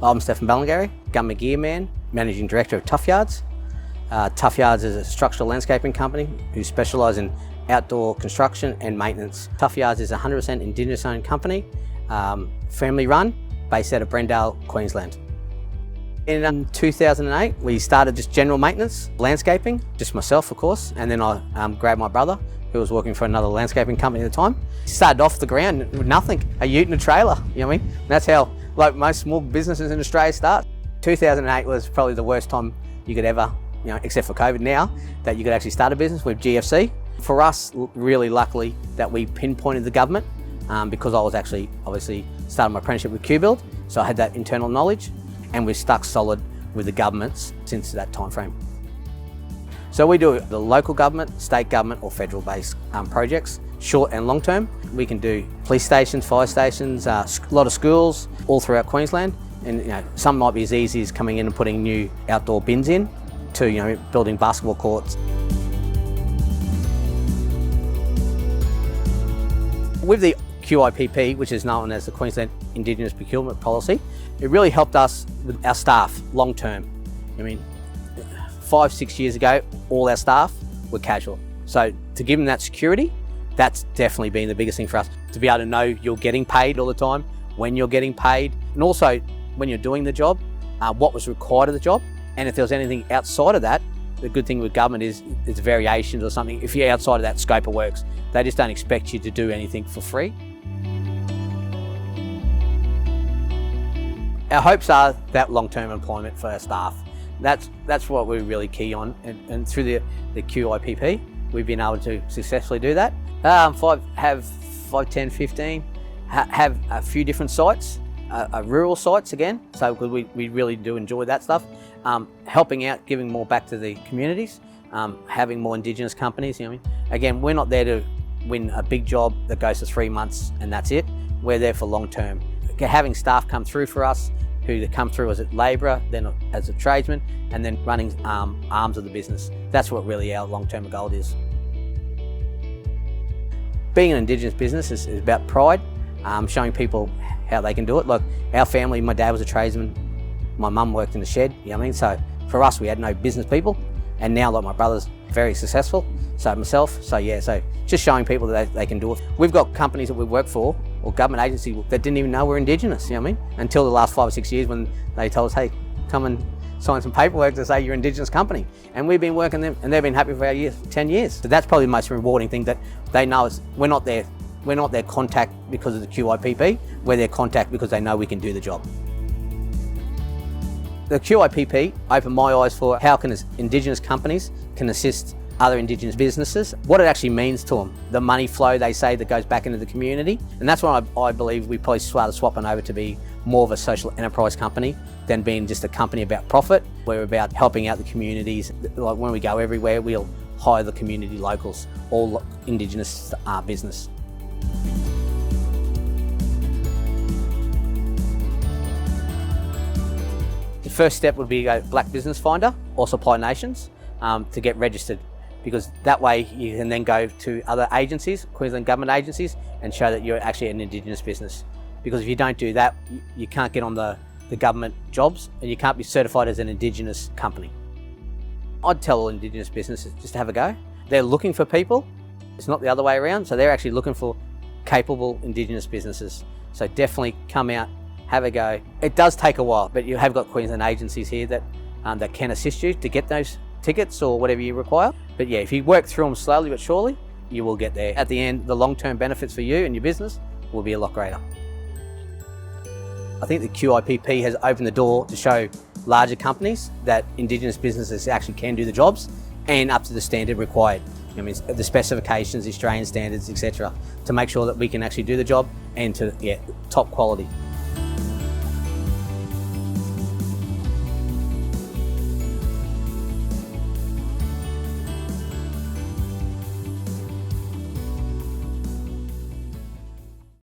I'm Stephen Ballingarry, Government Gear Man, Managing Director of Tuff Yards. Tuff Yards is a structural landscaping company who specialise in outdoor construction and maintenance. Tuff Yards is a 100% Indigenous owned company, family run, based out of Brendale, Queensland. In 2008, we started just general maintenance, landscaping, just myself of course, and then I grabbed my brother, who was working for another landscaping company at the time. Started off the ground with nothing, a ute and a trailer, you know what I mean? And that's how like most small businesses in Australia start. 2008 was probably the worst time you could ever, you know, except for COVID now, that you could actually start a business with GFC. For us, really luckily that we pinpointed the government because I was actually obviously starting my apprenticeship with QBuild, so I had that internal knowledge, and we've stuck solid with the governments since that time frame. So we do the local government, state government or federal based projects, short and long term. We can do police stations, fire stations, a lot of schools all throughout Queensland, and you know, some might be as easy as coming in and putting new outdoor bins in to, you know, building basketball courts. With the QIPP, which is known as the Queensland Indigenous Procurement Policy, it really helped us with our staff long term. I mean, 5-6 years ago, all our staff were casual. So to give them that security, that's definitely been the biggest thing for us. To be able to know you're getting paid all the time, when you're getting paid, and also when you're doing the job, what was required of the job. And if there was anything outside of that, the good thing with government is it's variations or something. If you're outside of that scope of works, they just don't expect you to do anything for free. Our hopes are that long-term employment for our staff. That's what we're really key on, and through the QIPP, we've been able to successfully do that. Have 5, 10, 15, have a few different sites, rural sites again, so we really do enjoy that stuff. Helping out, giving more back to the communities, having more Indigenous companies, you know what I mean? Again, we're not there to win a big job that goes to 3 months and that's it. We're there for long term. Having staff come through for us, who come through as a labourer, then as a tradesman, and then running arms of the business. That's what really our long-term goal is. Being an Indigenous business is about pride, showing people how they can do it. Like our family, my dad was a tradesman, my mum worked in the shed, you know what I mean? So for us, we had no business people, and now like my brother's very successful, so myself, so yeah, so just showing people that they can do it. We've got companies that we work for, or government agencies that didn't even know we're Indigenous, you know what I mean? Until the last 5 or 6 years when they told us, hey, come and sign some paperwork to say you're an Indigenous company. And we've been working them, and they've been happy for our 10 years. So that's probably the most rewarding thing, that they know us. We're not their contact because of the QIPP, we're their contact because they know we can do the job. The QIPP opened my eyes for how can Indigenous companies can assist other Indigenous businesses, what it actually means to them, the money flow they say that goes back into the community. And that's why I believe we probably started swapping over to be more of a social enterprise company than being just a company about profit. We're about helping out the communities. Like when we go everywhere, we'll hire the community locals, all Indigenous business. The first step would be go Black Business Finder or Supply Nations to get registered, because that way you can then go to other agencies, Queensland Government agencies, and show that you're actually an Indigenous business. Because if you don't do that, you can't get on the government jobs, and you can't be certified as an Indigenous company. I'd tell all Indigenous businesses just to have a go. They're looking for people, it's not the other way around, so they're actually looking for capable Indigenous businesses. So definitely come out, have a go. It does take a while, but you have got Queensland agencies here that can assist you to get those tickets or whatever you require. But yeah, if you work through them slowly but surely, you will get there. At the end, the long-term benefits for you and your business will be a lot greater. I think the QIPP has opened the door to show larger companies that Indigenous businesses actually can do the jobs and up to the standard required. I mean, the specifications, Australian standards, etc., to make sure that we can actually do the job and to top quality.